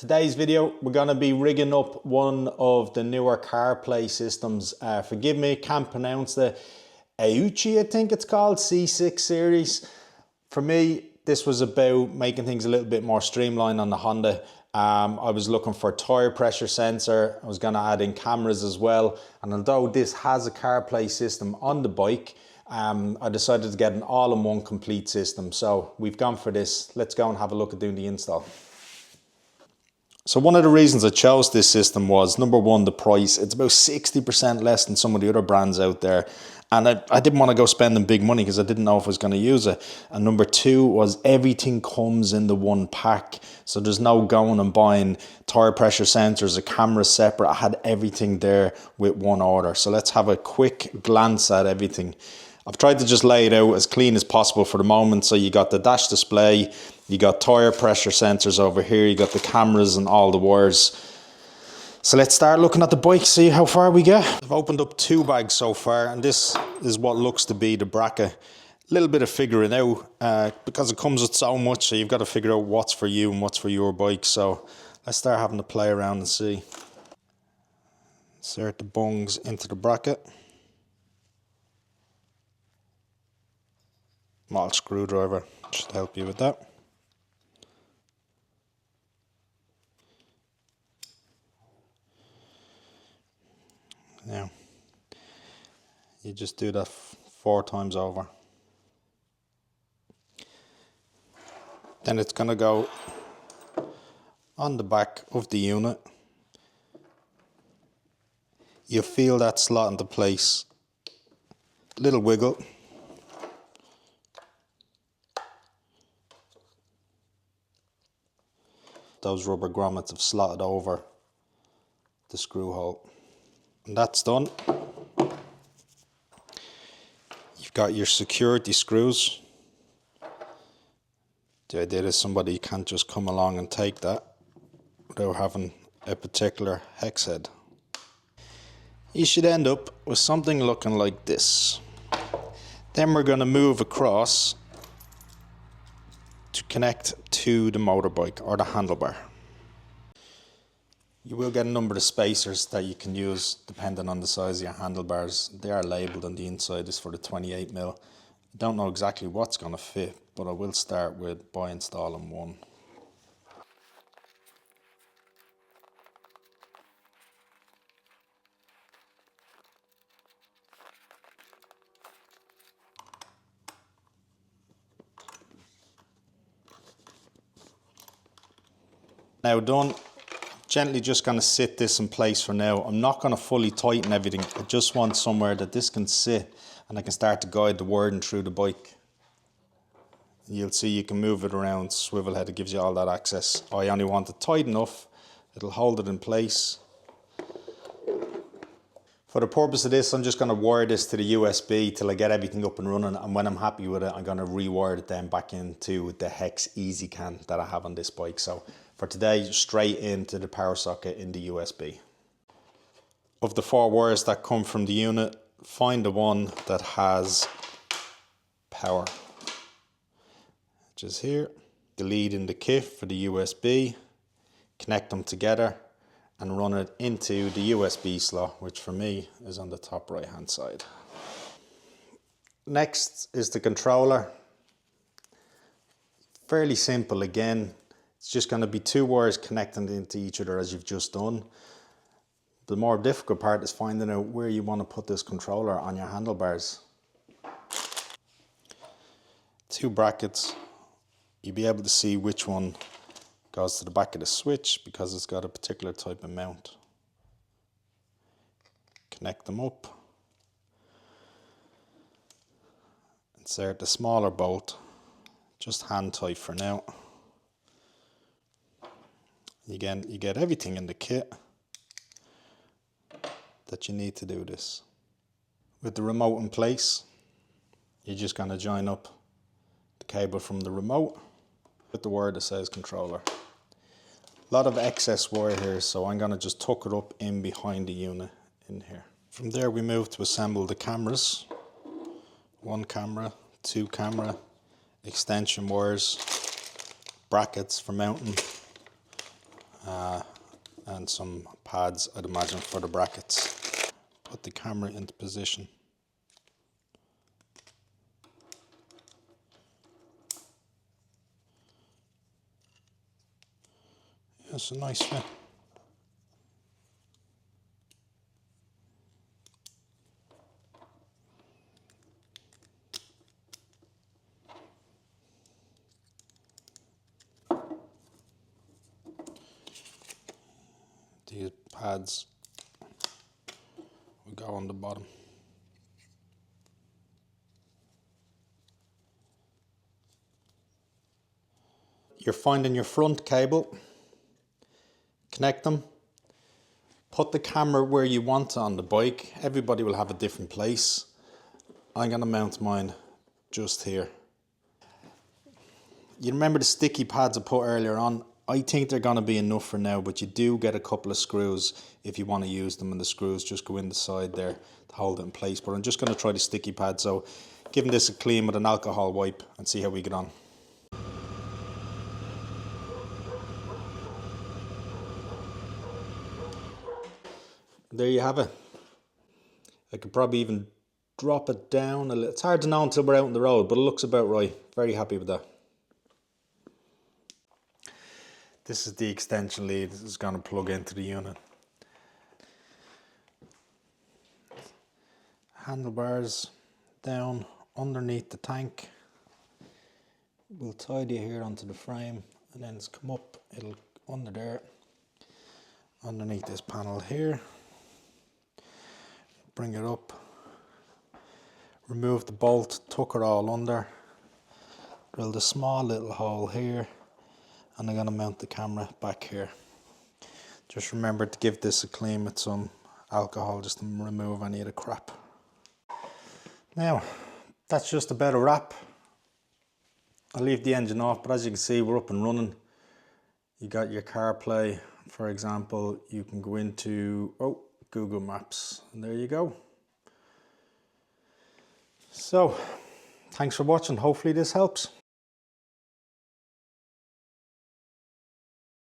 today's video, we're going to be rigging up one of the newer CarPlay systems. Forgive me, can't pronounce the Aoocci, I think it's called, C6 series. For me, this was about making things a little bit more streamlined on the Honda. I was looking for a tire pressure sensor. I was going to add in cameras as well. And although this has a CarPlay system on the bike, I decided to get an all-in-one complete system. So we've gone for this. Let's go and have a look at doing the install. So one of the reasons I chose this system was, number one, the price. It's about 60% less than some of the other brands out there. And I didn't want to go spending big money because I didn't know if I was going to use it. And number two was everything comes in the one pack. So there's no going and buying tire pressure sensors, a camera separate. I had everything there with one order. So let's have a quick glance at everything. I've tried to just lay it out as clean as possible for the moment. So you got the dash display, you got tire pressure sensors over here, you got the cameras and all the wires. So let's start looking at the bike, see how far we get. I've opened up 2 bags so far, and this is what looks to be the bracket. A little bit of figuring out, because it comes with so much, so you've got to figure out what's for you and what's for your bike. So let's start having to play around and see. Insert the bungs into the bracket. Small screwdriver should help you with that. Now, you just do that 4 times over. Then it's going to go on the back of the unit. You feel that slot into place. Little wiggle. Those rubber grommets have slotted over the screw hole. And that's done. You've got your security screws. The idea is somebody can't just come along and take that without having a particular hex head. You should end up with something looking like this. Then we're going to move across to connect to the motorbike or the handlebar. You will get a number of spacers that you can use depending on the size of your handlebars. They are labelled on the inside is for the 28mm. I don't know exactly what's going to fit, but I will start with by installing one. Now done. Gently just going to sit this in place for now. I'm not going to fully tighten everything. I just want somewhere that this can sit and I can start to guide the wording through the bike. You'll see you can move it around, swivel head, it gives you all that access. I only want it tight enough, it'll hold it in place. For the purpose of this, I'm just going to wire this to the USB till I get everything up and running, and when I'm happy with it, I'm going to rewire it then back into the Hex EasyCan that I have on this bike. So for today, straight into the power socket in the USB. Of the 4 wires that come from the unit, find the one that has power, which is here. The lead in the kit for the USB, connect them together and run it into the USB slot, which for me is on the top right hand side. Next is the controller. Fairly simple again. It's just going to be 2 wires connecting into each other as you've just done. The more difficult part is finding out where you want to put this controller on your handlebars. 2 brackets. You'll be able to see which one goes to the back of the switch because it's got a particular type of mount. Connect them up. Insert the smaller bolt, just hand tight for now. Again, you get everything in the kit that you need to do this. With the remote in place, you're just going to join up the cable from the remote with the wire that says controller. A lot of excess wire here, so I'm going to just tuck it up in behind the unit in here. From there we move to assemble the cameras. 1 camera, 2 camera, extension wires, brackets for mounting, and some pads, I'd imagine, for the brackets. Put the camera into position. It's a nice fit. These pads will go on the bottom. You're finding your front cable, connect them, put the camera where you want on the bike. Everybody will have a different place. I'm going to mount mine just here. You remember the sticky pads I put earlier on? I think they're going to be enough for now, but you do get a couple of screws if you want to use them, and the screws just go in the side there to hold it in place. But I'm just going to try the sticky pad, so giving this a clean with an alcohol wipe and see how we get on. There you have it. I could probably even drop it down a little. It's hard to know until we're out on the road, but it looks about right. Very happy with that. This is the extension lead. This is going to plug into the unit. Handlebars down underneath the tank. We'll tidy it here onto the frame, and then it's come up, it'll under there, underneath this panel here. Bring it up, remove the bolt, tuck it all under, drill the small little hole here, and I'm going to mount the camera back here. Just remember to give this a clean with some alcohol just to remove any of the crap. Now, that's just about a wrap. I'll leave the engine off, but as you can see, we're up and running. You got your CarPlay, for example. You can go into Google Maps, and there you go. So, thanks for watching. Hopefully this helps.